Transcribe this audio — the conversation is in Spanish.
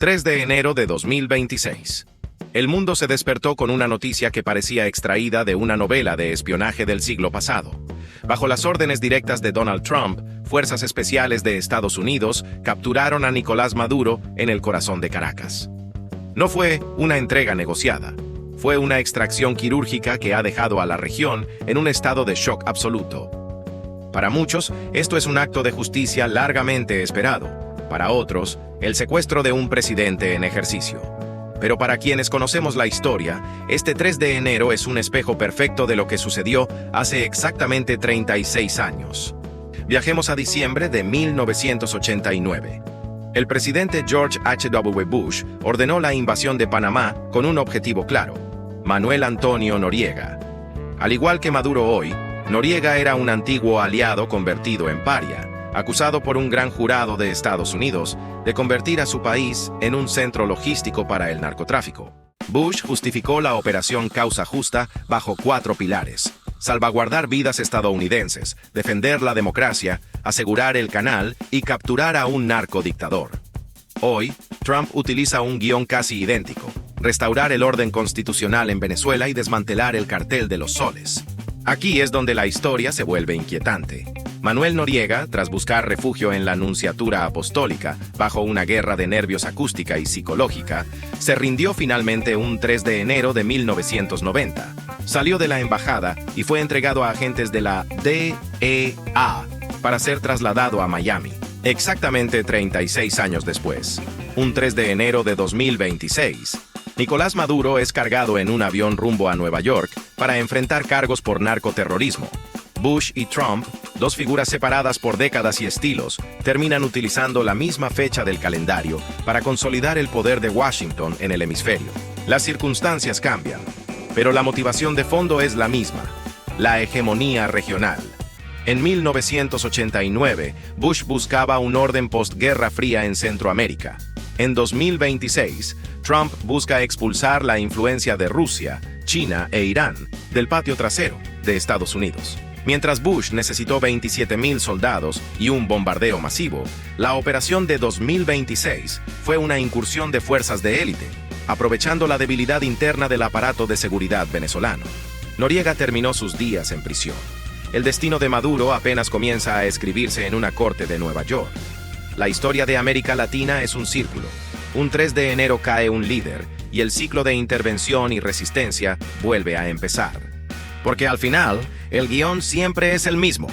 3 de enero de 2026. El mundo se despertó con una noticia que parecía extraída de una novela de espionaje del siglo pasado. Bajo las órdenes directas de Donald Trump, fuerzas especiales de Estados Unidos capturaron a Nicolás Maduro en el corazón de Caracas. No fue una entrega negociada. Fue una extracción quirúrgica que ha dejado a la región en un estado de shock absoluto. Para muchos, esto es un acto de justicia largamente esperado. Para otros, el secuestro de un presidente en ejercicio. Pero para quienes conocemos la historia, este 3 de enero es un espejo perfecto de lo que sucedió hace exactamente 36 años. Viajemos a diciembre de 1989. El presidente George H.W. Bush ordenó la invasión de Panamá con un objetivo claro: Manuel Antonio Noriega. Al igual que Maduro hoy, Noriega era un antiguo aliado convertido en paria, acusado por un gran jurado de Estados Unidos de convertir a su país en un centro logístico para el narcotráfico. Bush justificó la operación Causa Justa bajo 4 pilares: salvaguardar vidas estadounidenses, defender la democracia, asegurar el canal y capturar a un narcodictador. Hoy, Trump utiliza un guión casi idéntico: restaurar el orden constitucional en Venezuela y desmantelar el cartel de los soles. Aquí es donde la historia se vuelve inquietante. Manuel Noriega, tras buscar refugio en la Nunciatura Apostólica, bajo una guerra de nervios acústica y psicológica, se rindió finalmente un 3 de enero de 1990. Salió de la embajada y fue entregado a agentes de la DEA para ser trasladado a Miami. Exactamente 36 años después, un 3 de enero de 2026, Nicolás Maduro es cargado en un avión rumbo a Nueva York para enfrentar cargos por narcoterrorismo. Bush y Trump, dos figuras separadas por décadas y estilos, terminan utilizando la misma fecha del calendario para consolidar el poder de Washington en el hemisferio. Las circunstancias cambian, pero la motivación de fondo es la misma: la hegemonía regional. En 1989, Bush buscaba un orden postguerra fría en Centroamérica. En 2026, Trump busca expulsar la influencia de Rusia, China e Irán del patio trasero de Estados Unidos. Mientras Bush necesitó 27,000 soldados y un bombardeo masivo, la operación de 2026 fue una incursión de fuerzas de élite, aprovechando la debilidad interna del aparato de seguridad venezolano. Noriega terminó sus días en prisión. El destino de Maduro apenas comienza a escribirse en una corte de Nueva York. La historia de América Latina es un círculo. Un 3 de enero cae un líder y el ciclo de intervención y resistencia vuelve a empezar. Porque al final, el guión siempre es el mismo: